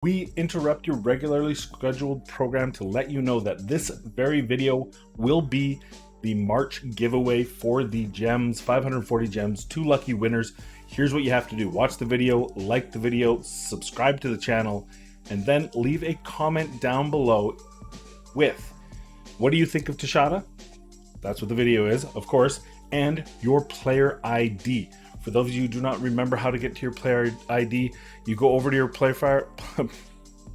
We interrupt your regularly scheduled program to let you know that this very video will be the March giveaway for the gems, 540 gems, 2 lucky winners. Here's what you have to do. Watch the video, like the video, subscribe to the channel, and then leave a comment down below with, what do you think of Teshada? That's what the video is, of course, and your player ID. For those of you who do not remember how to get to your player ID, you go over to your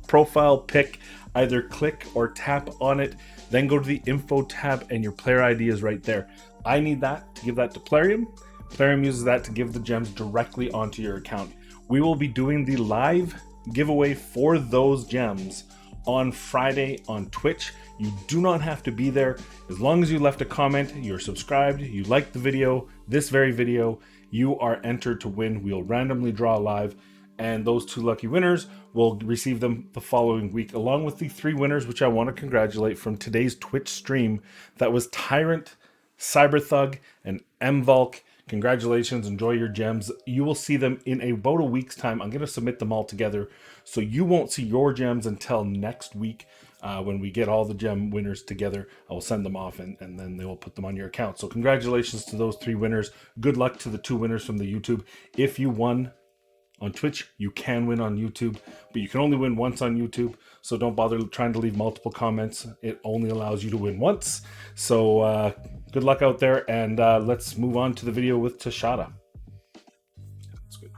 profile pic, either click or tap on it, then go to the info tab and your player ID is right there. I need that to give that to Plarium. Plarium uses that to give the gems directly onto your account. We will be doing the live giveaway for those gems on Friday on Twitch. You do not have to be there. As long as you left a comment, you're subscribed, you liked the video, this very video, you are entered to win. We'll randomly draw live, and those 2 lucky winners will receive them the following week, along with the 3 winners, which I want to congratulate from today's Twitch stream. That was Tyrant, Cyberthug, and Mvolk. Congratulations, enjoy your gems. You will see them in about a week's time. I'm going to submit them all together, so you won't see your gems until next week. When we get all the gem winners together, I will send them off and then they will put them on your account. So congratulations to those 3 winners. Good luck to the 2 winners from the YouTube. If you won on Twitch, you can win on YouTube, but you can only win once on YouTube. So don't bother trying to leave multiple comments. It only allows you to win once. So good luck out there, and let's move on to the video with Teshada. That's good.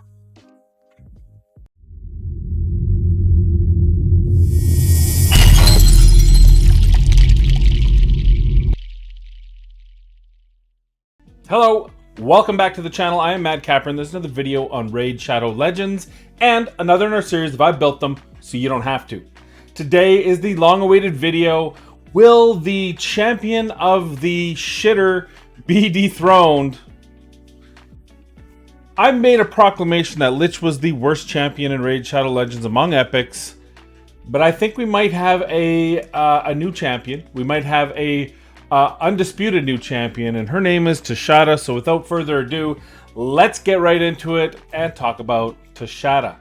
Hello, welcome back to the channel. I am Mad Capper, and there's another video on Raid Shadow Legends, and another in our series of I built them so you don't have to. Today is the long-awaited video. Will the champion of the shitter be dethroned? I made a proclamation that Lich was the worst champion in Raid Shadow Legends among epics, but I think we might have a new champion. We might have a undisputed new champion, and her name is Teshada. So without further ado, let's get right into it and talk about Teshada.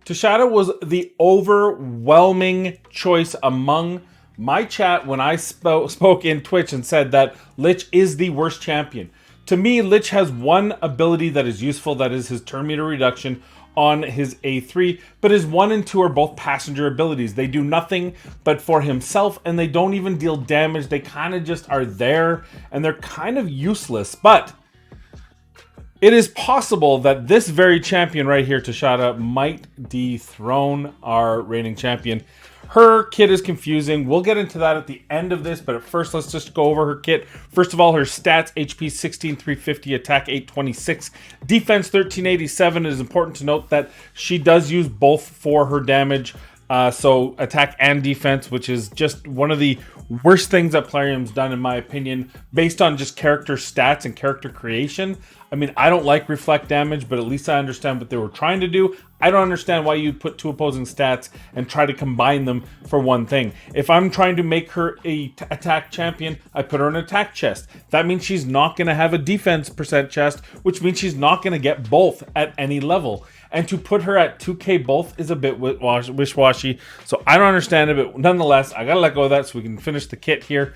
Teshada was the overwhelming choice among my chat when I spoke in Twitch and said that Lich is the worst champion. To me, Lich has one ability that is useful, that is his turn meter reduction on his A3, but his 1 and 2 are both passenger abilities. They do nothing but for himself, and they don't even deal damage. They kind of just are there, and they're kind of useless. But it is possible that this very champion right here, Teshada, might dethrone our reigning champion. Her kit is confusing. We'll get into that at the end of this, but at first, let's just go over her kit. First of all, her stats: HP 16,350, attack 826, defense 1387. It is important to note that she does use both for her damage, so attack and defense, which is just one of the worst things that Plarium's done, in my opinion, based on just character stats and character creation. I mean, I don't like reflect damage, but at least I understand what they were trying to do. I don't understand why you put 2 opposing stats and try to combine them for one thing. If I'm trying to make her a attack champion, I put her in an attack chest. That means she's not going to have a defense percent chest, which means she's not going to get both at any level. And to put her at 2k both is a bit wish-washy. So I don't understand it, but nonetheless, I got to let go of that so we can finish the kit here.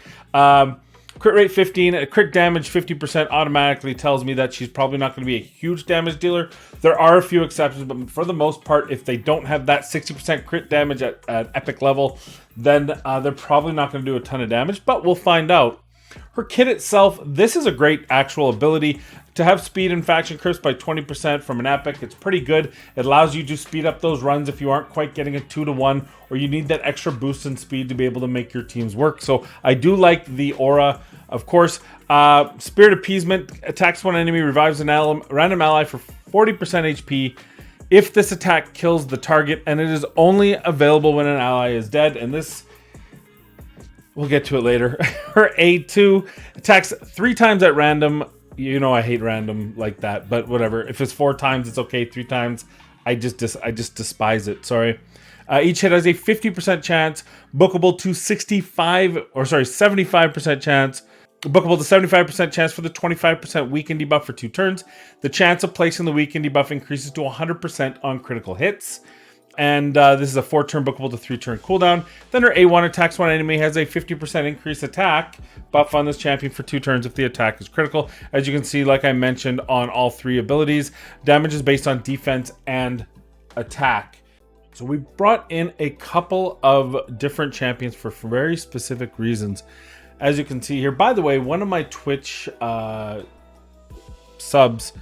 Crit rate 15, crit damage 50% automatically tells me that she's probably not going to be a huge damage dealer. There are a few exceptions, but for the most part, if they don't have that 60% crit damage at epic level, then they're probably not going to do a ton of damage, but we'll find out. Her kit itself, this is a great actual ability. To have speed and faction crisp by 20% from an epic, it's pretty good. It allows you to speed up those runs if you aren't quite getting a 2-to-1, or you need that extra boost in speed to be able to make your teams work. So I do like the aura. Of course, Spirit Appeasement attacks one enemy, revives an random ally for 40% HP if this attack kills the target, and it is only available when an ally is dead. And this, we'll get to it later. Her A2 attacks 3 times at random. You know I hate random like that, but whatever. If it's 4 times, it's okay. 3 times, I just despise it. Sorry. Each hit has a 50% chance, bookable to 75% chance. Bookable to 75% chance for the 25% weaken debuff for 2 turns. The chance of placing the weaken debuff increases to 100% on critical hits. And this is a 4-turn bookable to 3-turn cooldown. Then her A1 attacks one enemy, has a 50% increased attack buff on this champion for 2 turns if the attack is critical. As you can see, like I mentioned, on all 3 abilities, damage is based on defense and attack. So we brought in a couple of different champions for very specific reasons. As you can see here, by the way, one of my Twitch subs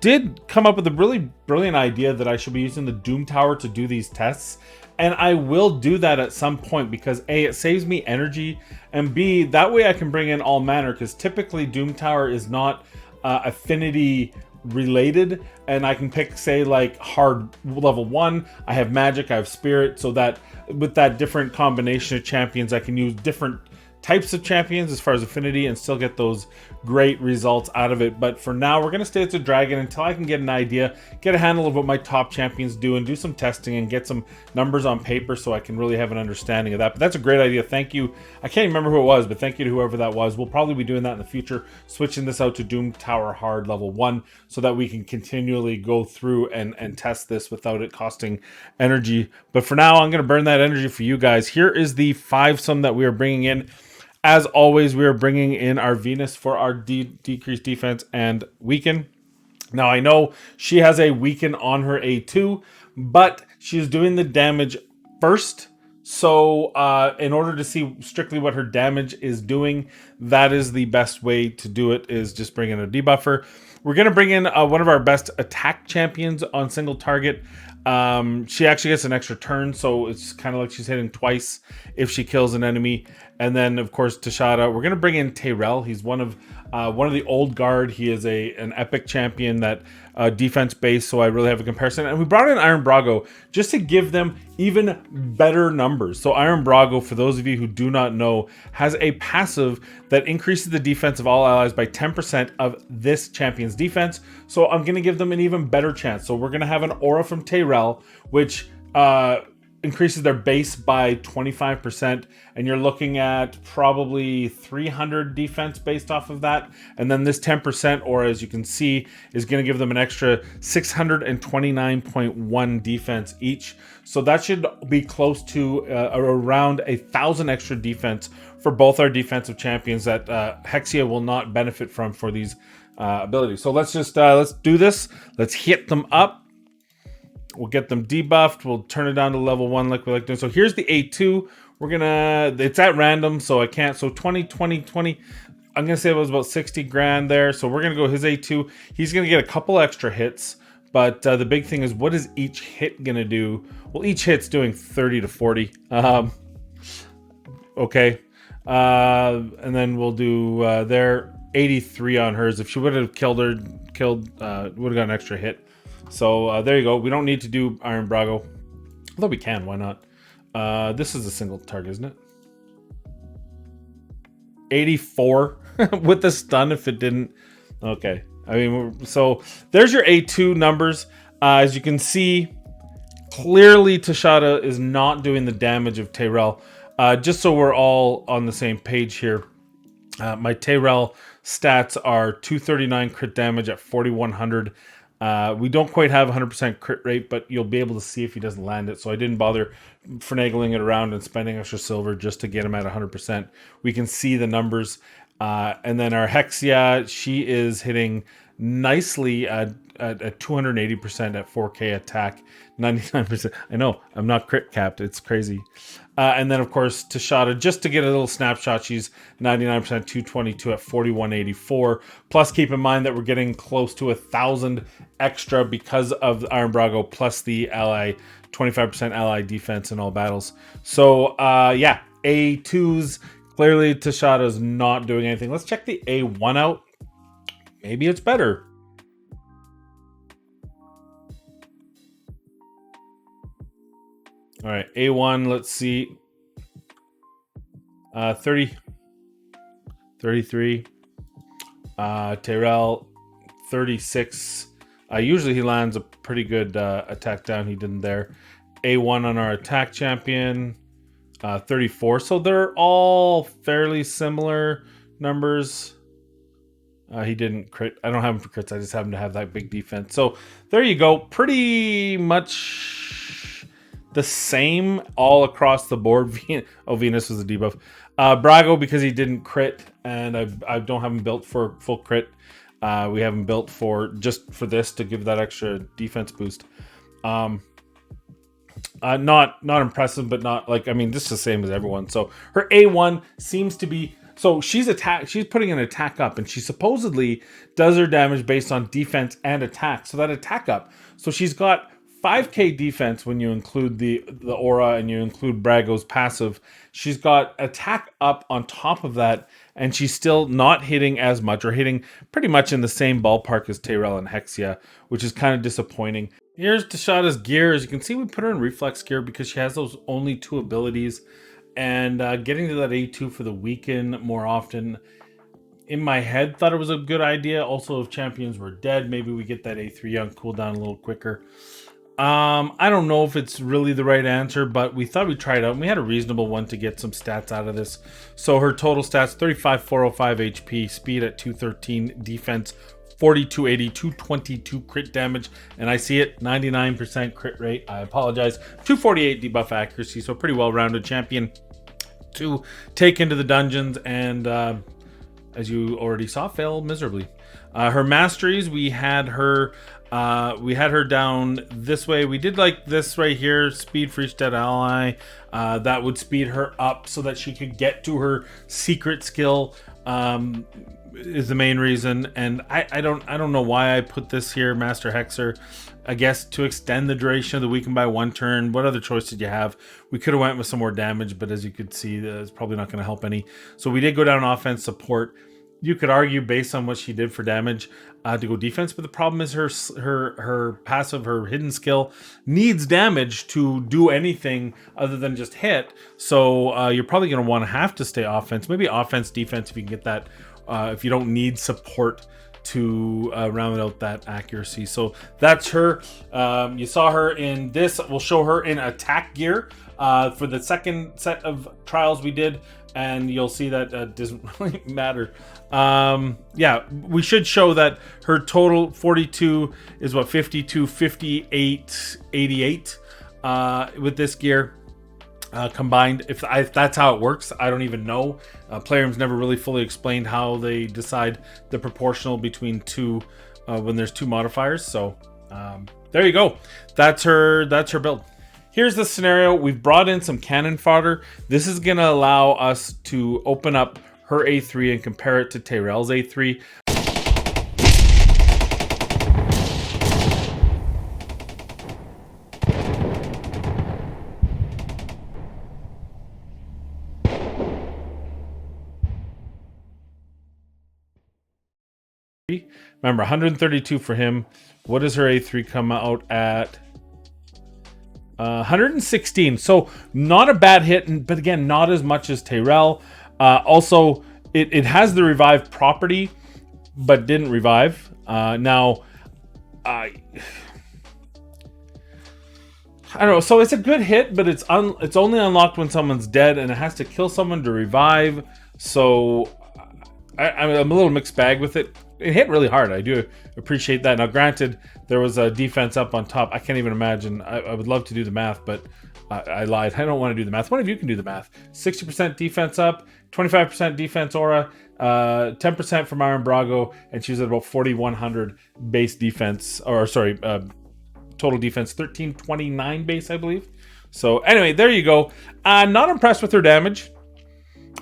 did come up with a really brilliant idea that I should be using the Doom Tower to do these tests. And I will do that at some point because A, it saves me energy, and B, that way I can bring in all manner, because typically Doom Tower is not affinity related, and I can pick, say, like hard level 1, I have magic, I have spirit, so that with that different combination of champions I can use different types of champions as far as affinity and still get those great results out of it. But for now, we're going to stay at the dragon until I can get an idea, get a handle of what my top champions do, and do some testing and get some numbers on paper so I can really have an understanding of that. But that's a great idea. Thank you. I can't remember who it was, but thank you to whoever that was. We'll probably be doing that in the future, switching this out to Doom Tower Hard level 1 so that we can continually go through and test this without it costing energy. But for now, I'm going to burn that energy for you guys. Here is the 5-sum that we are bringing in. As always, we are bringing in our Venus for our decreased defense and weaken. Now, I know she has a weaken on her A2, but she's doing the damage first. So in order to see strictly what her damage is doing, that is the best way to do it, is just bring in a debuffer. We're going to bring in one of our best attack champions on single target. She actually gets an extra turn, so it's kind of like she's hitting twice if she kills an enemy. And then, of course, Teshada. We're going to bring in Tyrell. He's one of the old guard. He is an epic champion that defense based, so I really have a comparison. And we brought in Iron Brago just to give them even better numbers. So Iron Brago, for those of you who do not know, has a passive that increases the defense of all allies by 10% of this champion's defense. So I'm going to give them an even better chance. So we're going to have an aura from Tyrell, which increases their base by 25%, and you're looking at probably 300 defense based off of that. And then this 10%, or as you can see, is going to give them an extra 629.1 defense each. So that should be close to around 1,000 extra defense for both our defensive champions that Hexia will not benefit from for these abilities. So let's just let's do this. Let's hit them up. We'll get them debuffed. We'll turn it down to level 1 like we like doing. So here's the A2. We're gonna, it's at random, so I can't. So 20, 20, 20. I'm gonna say it was about 60 grand there. So we're gonna go his A2. He's gonna get a couple extra hits, but the big thing is, what is each hit gonna do? Well, each hit's doing 30 to 40. Okay. And then we'll do there 83 on hers. If she would have killed her, would have got an extra hit. So there you go. We don't need to do Iron Brago. Although we can, why not? This is a single target, isn't it? 84 with the stun if it didn't. Okay. I mean, so there's your A2 numbers. As you can see, clearly Teshada is not doing the damage of Tyrell. Just so we're all on the same page here. My Tyrell stats are 239 crit damage at 4,100. We don't quite have 100% crit rate, but you'll be able to see if he doesn't land it. So I didn't bother finagling it around and spending extra silver just to get him at 100%. We can see the numbers. And then our Hexia, she is hitting nicely at 280% at 4K attack, 99%. I know, I'm not crit capped. It's crazy. And then, of course, Teshada, just to get a little snapshot, she's 99%, 222 at 4184. Plus, keep in mind that we're getting close to 1,000 extra because of Iron Brago, plus the ally, 25% ally defense in all battles. So, yeah, A2s, clearly Teshada's not doing anything. Let's check the A1 out. Maybe it's better. All right, A1, let's see. 30, 33. Tyrell, 36. Usually he lands a pretty good attack down. He didn't there. A1 on our attack champion, 34. So they're all fairly similar numbers. He didn't crit. I don't have him for crits. I just happen to have that big defense. So there you go. Pretty much the same all across the board. Oh, Venus was a debuff. Brago, because he didn't crit, and I don't have him built for full crit. We have him built for just for this to give that extra defense boost. Not impressive, but not like, I mean, this is the same as everyone. So her A1 seems to be, so she's putting an attack up, and she supposedly does her damage based on defense and attack. So that attack up, so she's got 5k defense when you include the aura and you include Brago's passive. She's got attack up on top of that, and she's still not hitting as much, or hitting pretty much in the same ballpark as Tyrell and Hexia, which is kind of disappointing. Here's Teshada's gear. As you can see, we put her in Reflex gear because she has those only 2 abilities, and getting to that A2 for the weekend more often, in my head, thought it was a good idea. Also, if champions were dead, maybe we get that A3 on cooldown a little quicker. I don't know if it's really the right answer, but we thought we'd try it out, and we had a reasonable one to get some stats out of this. So her total stats: 35, 405 HP, speed at 213, defense 4280, 222 crit damage, and I see it, 99% crit rate. I apologize. 248 debuff accuracy, so pretty well-rounded champion to take into the dungeons, and as you already saw, fail miserably. Her masteries, we had her down this way. We did like this right here, speed for each dead ally. That would speed her up so that she could get to her secret skill, is the main reason. And I don't know why I put this here, Master Hexer. I guess to extend the duration of the weekend by 1 turn. What other choice did you have? We could have went with some more damage, but as you could see, it's probably not going to help any. So we did go down offense support. You could argue, based on what she did for damage, to go defense, but the problem is her passive, her hidden skill, needs damage to do anything other than just hit. So you're probably going to have to stay offense. Maybe offense, defense, if you can get that, if you don't need support to round out that accuracy. So that's her. You saw her in this. We'll show her in attack gear for the second set of trials we did, and you'll see that doesn't really matter. Yeah, we should show that her total 42 is what, 52, 58, 88 with this gear combined. If that's how it works, I don't even know. Player's never really fully explained how they decide the proportional between two when there's 2 modifiers. So there you go. That's her build. Here's the scenario. We've brought in some cannon fodder. This is going to allow us to open up her A3 and compare it to Tyrell's A3. Remember, 132 for him. What does her A3 come out at? 116. So not a bad hit, but again, not as much as Tyrell. Also, it has the revive property, but didn't revive. Now, I don't know. So it's a good hit, but it's only unlocked when someone's dead, and it has to kill someone to revive. So I'm a little mixed bag with it. It hit really hard. I do appreciate that. Now, granted, there was a defense up on top. I can't even imagine. I would love to do the math, but I lied. I don't want to do the math. One of you can do the math. 60% defense up, 25% defense aura, 10% from Iron Brago, and she was at about 4,100 base defense, or sorry, total defense, 1,329 base, I believe. So anyway, there you go. Not impressed with her damage.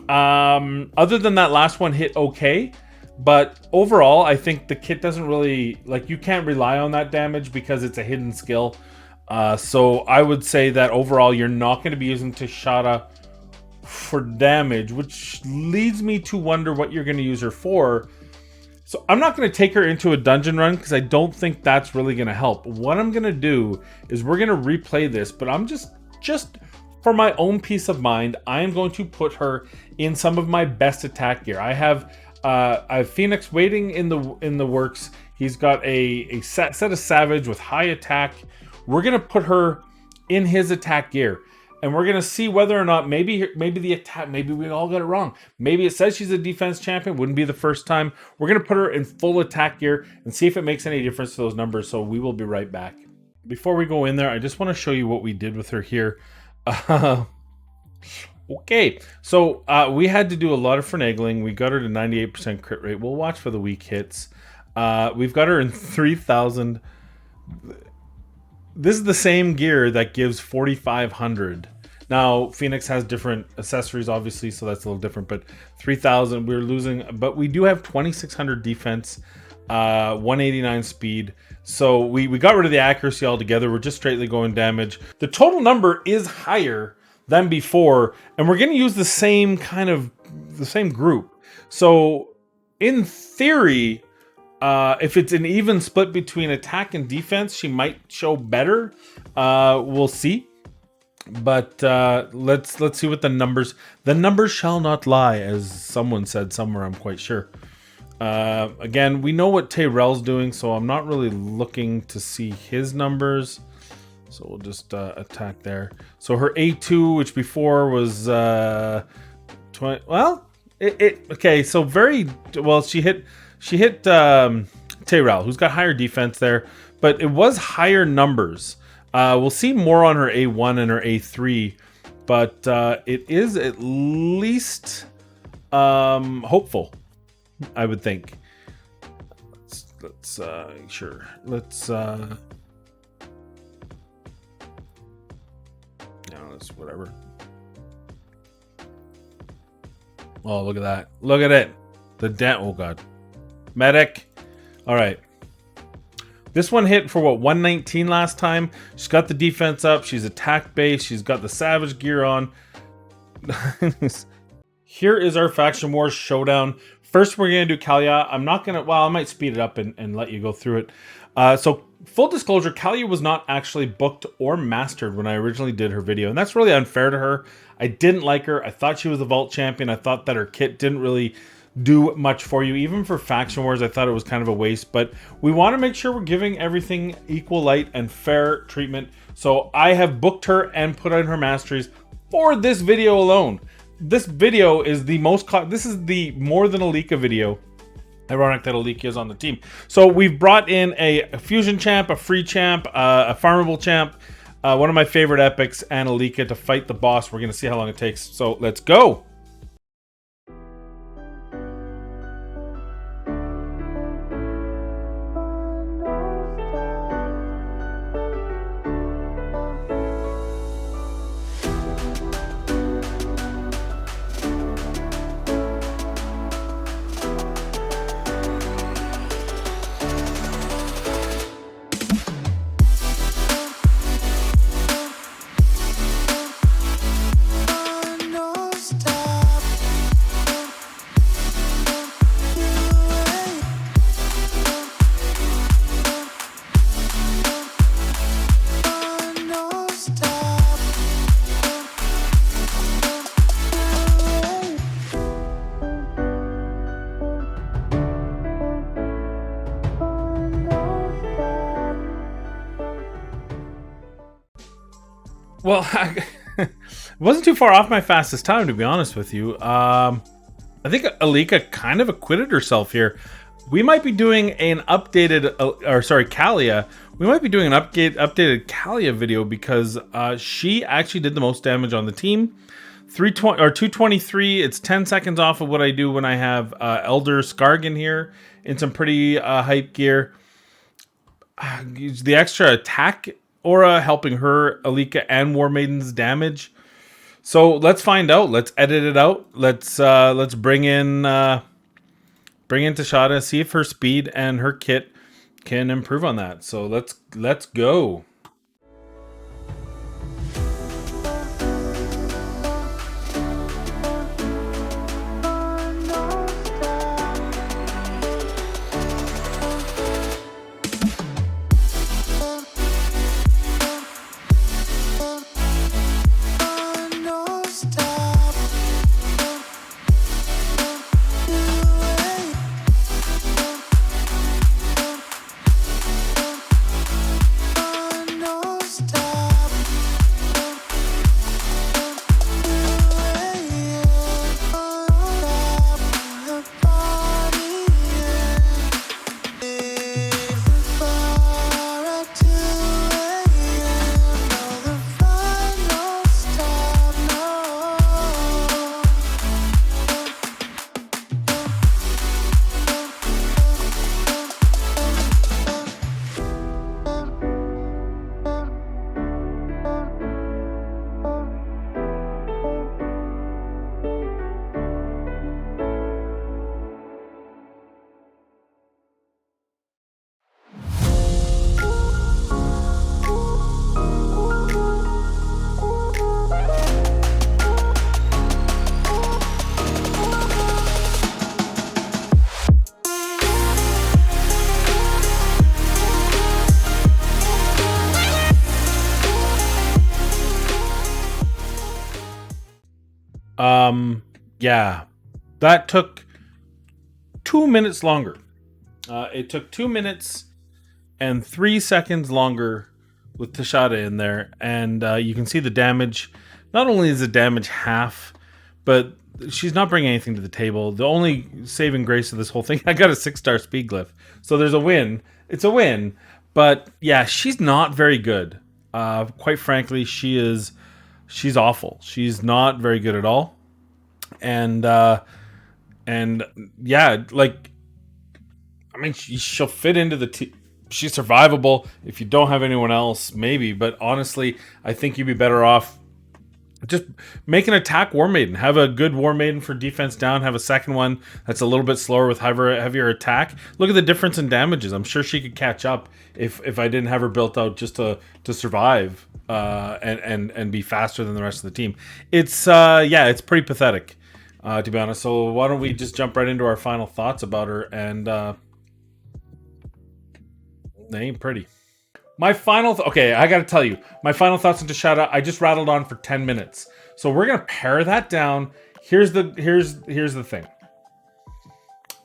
Other than that last one hit okay. But overall, I think the kit doesn't really, like, you can't rely on that damage because it's a hidden skill. So I would say that overall, you're not going to be using Teshada for damage, which leads me to wonder what you're going to use her for. So I'm not going to take her into a dungeon run because I don't think that's really going to help. What I'm going to do is we're going to replay this, but I'm just for my own peace of mind, I am going to put her in some of my best attack gear. I have Phoenix waiting in the works. He's got a set of Savage with high attack. We're gonna put her in his attack gear, and we're gonna see whether or not maybe the attack, maybe we all got it wrong. Maybe it says she's a defense champion. Wouldn't be the first time. We're gonna put her in full attack gear and see if it makes any difference to those numbers. So we will be right back. before we go in there, I just want to show you what we did with her here. Uh, okay, so we had to do a lot of finagling. We got her to 98% crit rate. We'll watch for the weak hits. We've got her in 3,000. This is the same gear that gives 4,500. Now, Phoenix has different accessories, obviously, so that's a little different. But 3,000, we're losing. But we do have 2,600 defense, 189 speed. So we got rid of the accuracy altogether. We're just straightly going damage. The total number is higher than before, and we're going to use the same group. So in theory, if it's an even split between attack and defense, she might show better. We'll see. But let's see what the numbers shall not lie, as someone said somewhere, I'm quite sure. Again, we know what Tyrell's doing, so I'm not really looking to see his numbers. So we'll just attack there. So her A2, which before was 20, well, okay, so very well, she hit Tyrell, who's got higher defense there, but it was higher numbers. We'll see more on her A1 and her A3, but it is at least hopeful, I would think. Let's sure. Let's yeah, that's whatever. Oh, look at that. Look at it. The dent. Oh god. Medic. All right. This one hit for what, 119 last time. She's got the defense up. She's attack based. She's got the savage gear on. Here is our Faction Wars showdown. First, we're going to do Kalia. I'm not going to, well, I might speed it up and let you go through it. So, full disclosure, Kalia was not actually booked or mastered when I originally did her video. And that's really unfair to her. I didn't like her. I thought she was a Vault champion. I thought that her kit didn't really do much for you. Even for Faction Wars, I thought it was kind of a waste. But we want to make sure we're giving everything equal light and fair treatment. So I have booked her and put on her masteries for this video alone. This video is the most... This is the more than Alika video. Ironic that Alika is on the team. So we've brought in a fusion champ, a free champ, a farmable champ, one of my favorite epics, and Alika to fight the boss. We're going to see how long it takes. So let's go. Well, it wasn't too far off my fastest time, to be honest with you. I think Alika kind of acquitted herself here. We might be doing an updated, Kalia. We might be doing an updated Kalia video because she actually did the most damage on the team. 223. It's 10 seconds off of what I do when I have Elder Skargan here in some pretty hype gear. Use the extra attack aura helping her, Alika, and War Maiden's damage. So let's find out. Let's edit it out. Let's bring in Teshada, see if her speed and her kit can improve on that. So let's go. Yeah, that took 2 minutes longer. It took 2 minutes and 3 seconds longer with Teshada in there, and you can see the damage. Not only is the damage half, but she's not bringing anything to the table. The only saving grace of this whole thing, I got a 6-star speed glyph, so there's a win. It's a win, but yeah, she's not very good. Quite frankly, she's awful. She's not very good at all, and yeah, like, I mean, she'll fit into the team. She's survivable if you don't have anyone else, maybe. But honestly, I think you'd be better off just make an attack War Maiden. Have a good War Maiden for defense down. Have a second one that's a little bit slower with heavier attack. Look at the difference in damages. I'm sure she could catch up if I didn't have her built out just to survive and be faster than the rest of the team. It's it's pretty pathetic, to be honest. So why don't we just jump right into our final thoughts about her? And they ain't pretty. My final... okay, I gotta tell you. My final thoughts on Teshada, I just rattled on for 10 minutes. So we're gonna pare that down. Here's the thing.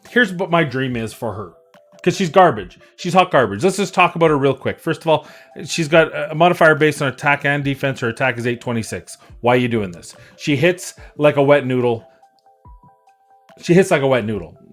Here's what my dream is for her. Because she's garbage. She's hot garbage. Let's just talk about her real quick. First of all, she's got a modifier based on attack and defense. Her attack is 826. Why are you doing this? She hits like a wet noodle.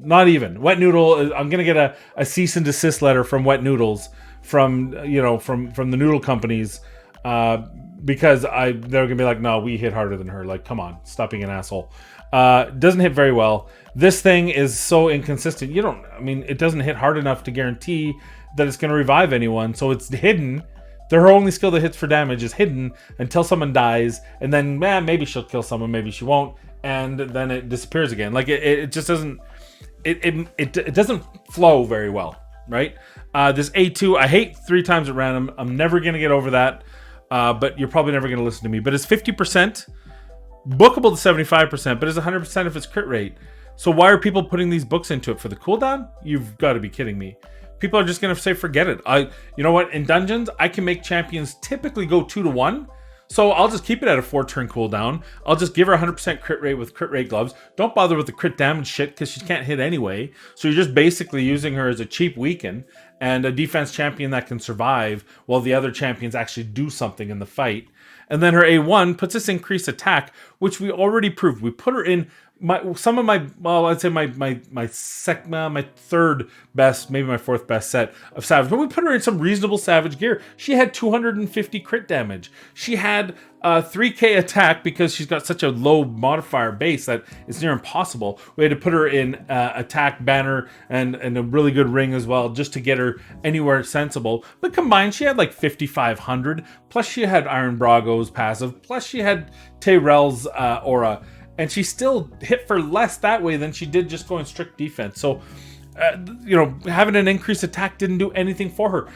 Not even. Wet Noodle, I'm going to get a cease and desist letter from Wet Noodles from the noodle companies because they're going to be like, no, we hit harder than her. Like, come on, stop being an asshole. Doesn't hit very well. This thing is so inconsistent. It doesn't hit hard enough to guarantee that it's going to revive anyone. So it's hidden. Her only skill that hits for damage is hidden until someone dies. And then, maybe she'll kill someone, maybe she won't. And then it disappears again. Like it just doesn't. It doesn't flow very well, right? This A2, I hate 3 times at random. I'm never gonna get over that. But you're probably never gonna listen to me. But it's 50%, bookable to 75%, but it's 100% if it's crit rate. So why are people putting these books into it for the cooldown? You've got to be kidding me. People are just gonna say forget it. You know what? In dungeons, I can make champions typically go 2-to-1. So I'll just keep it at a 4-turn cooldown. I'll just give her 100% crit rate with crit rate gloves. Don't bother with the crit damage shit because she can't hit anyway. So you're just basically using her as a cheap weaken and a defense champion that can survive while the other champions actually do something in the fight. And then her A1 puts this increased attack, which we already proved. We put her in my third best, maybe my fourth best set of Savage. But we put her in some reasonable Savage gear. She had 250 crit damage. She had 3k attack because she's got such a low modifier base that it's near impossible. We had to put her in attack banner and a really good ring as well just to get her anywhere sensible. But combined, she had like 5,500. Plus she had Iron Brago's passive. Plus she had Tyrell's aura. And she still hit for less that way than she did just going strict defense. So, having an increased attack didn't do anything for her.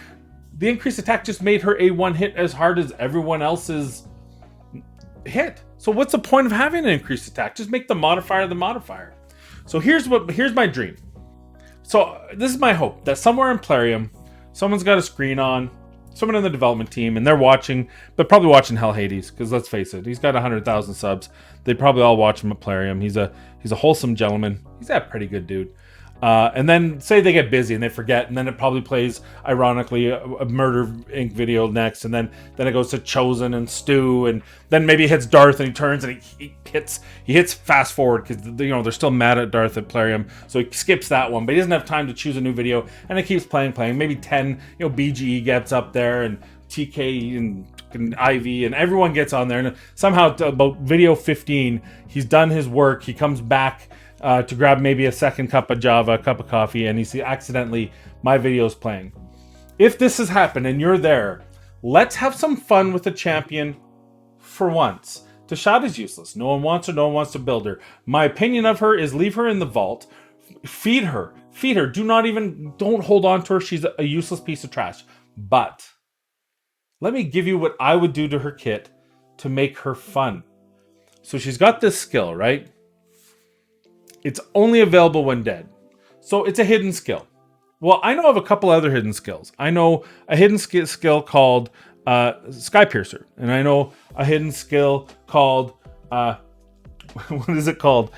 The increased attack just made her A1 hit as hard as everyone else's hit. So what's the point of having an increased attack? Just make the modifier the modifier. So here's my dream. So this is my hope that somewhere in Plarium, someone's got a screen on, someone in the development team, and they're watching, but probably watching Hell Hades, because let's face it, he's got 100,000 subs. They probably all watch him at Plarium. He's a wholesome gentleman. He's a pretty good dude. And then say they get busy and they forget, and then it probably plays, ironically, a Murder Inc. video next, and then it goes to Chosen and Stu, and then maybe it hits Darth and he turns and he hits fast forward because they're still mad at Darth at Plarium, so he skips that one, but he doesn't have time to choose a new video, and it keeps playing. Maybe 10, BGE gets up there, and TK and Ivy and everyone gets on there, and somehow about video 15, he's done his work. He comes back to grab maybe a second cup of Java, a cup of coffee, and you see accidentally my video's playing. If this has happened and you're there, let's have some fun with the champion for once. Teshada's useless. No one wants her. No one wants to build her. My opinion of her is leave her in the vault. Feed her. Don't hold on to her. She's a useless piece of trash. But let me give you what I would do to her kit to make her fun. So she's got this skill, right? It's only available when dead. So it's a hidden skill. Well, I know of a couple other hidden skills. I know a hidden skill called Sky Piercer. And I know a hidden skill called, what is it called?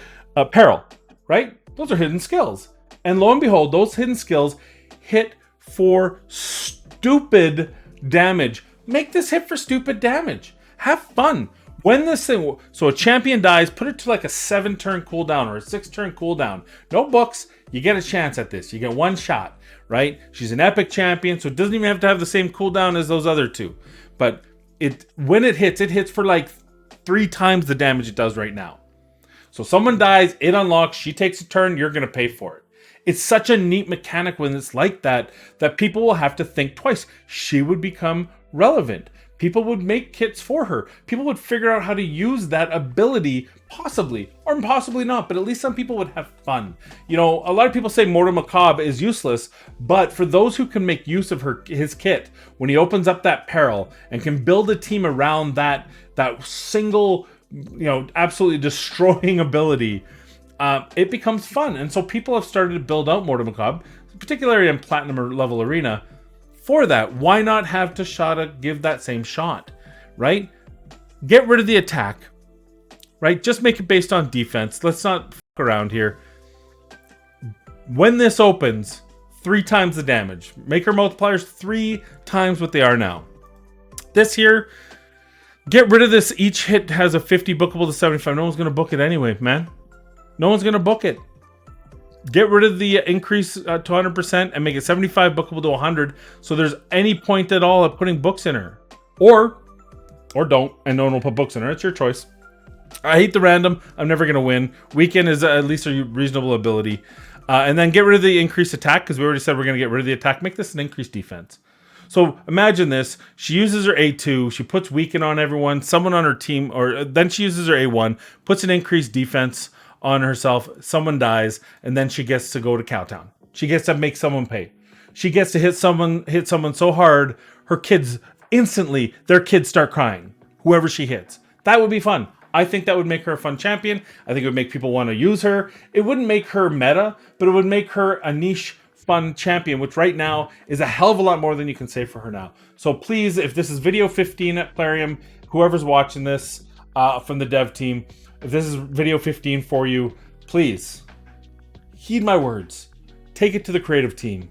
Peril, right? Those are hidden skills. And lo and behold, those hidden skills hit for stupid damage. Make this hit for stupid damage. Have fun. When this thing, so a champion dies, put it to like a 7-turn cooldown or a 6-turn cooldown. No books, you get a chance at this. You get one shot, right? She's an epic champion, so it doesn't even have to have the same cooldown as those other two. But when it hits for like 3 times the damage it does right now. So someone dies, it unlocks, she takes a turn, you're going to pay for it. It's such a neat mechanic when it's like that people will have to think twice. She would become relevant. People would make kits for her. People would figure out how to use that ability, possibly, or possibly not, but at least some people would have fun. You know, a lot of people say Mortal Macabre is useless, but for those who can make use of his kit, when he opens up that peril and can build a team around that single, you know, absolutely destroying ability, it becomes fun. And so people have started to build out Mortal Macabre, particularly in Platinum level arena. For that, why not have Teshada give that same shot, right? Get rid of the attack, right? Just make it based on defense. Let's not fuck around here. When this opens, 3 times the damage. Make her multipliers 3 times what they are now. This here, get rid of this. Each hit has a 50 bookable to 75. No one's going to book it anyway, man. No one's going to book it. Get rid of the increase to 100% and make it 75 bookable to 100. So there's any point at all of putting books in her. Or don't, and no one will put books in her. It's your choice. I hate the random. I'm never going to win. Weaken is at least a reasonable ability. And then get rid of the increased attack, because we already said we're going to get rid of the attack. Make this an increased defense. So imagine this. She uses her A2. She puts weaken on everyone. Someone on her team, or then she uses her A1, puts an increased defense on herself, someone dies, and then she gets to go to Cowtown. She gets to make someone pay. She gets to hit someone so hard, her kids instantly, their kids start crying. Whoever she hits. That would be fun. I think that would make her a fun champion. I think it would make people want to use her. It wouldn't make her meta, but it would make her a niche, fun champion, which right now is a hell of a lot more than you can say for her now. So please, if this is video 15 at Plarium, whoever's watching this from the dev team, if this is video 15 for you, please heed my words. Take it to the creative team.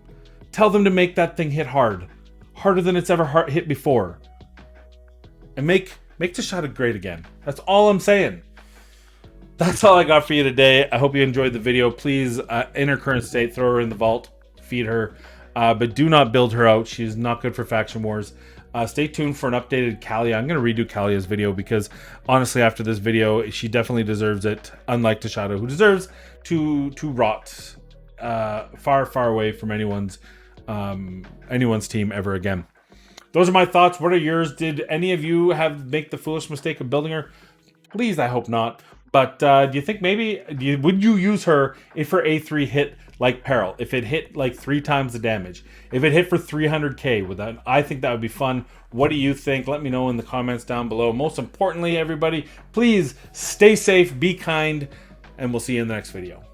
Tell them to make that thing hit hard. Harder than it's ever hit before. And make Teshada great again. That's all I'm saying. That's all I got for you today. I hope you enjoyed the video. Please, in her current state, throw her in the vault. Feed her. But do not build her out. She's not good for faction wars. Stay tuned for an updated Kalia. I'm going to redo Kalia's video because honestly, after this video, she definitely deserves it. Unlike Teshada, who deserves to rot far, far away from anyone's team ever again. Those are my thoughts. What are yours? Did any of you make the foolish mistake of building her? Please, I hope not. But do you think would you use her if her A3 hit like Peril? If it hit like 3 times the damage? If it hit for 300k? I think that would be fun. What do you think? Let me know in the comments down below. Most importantly, everybody, please stay safe, be kind, and we'll see you in the next video.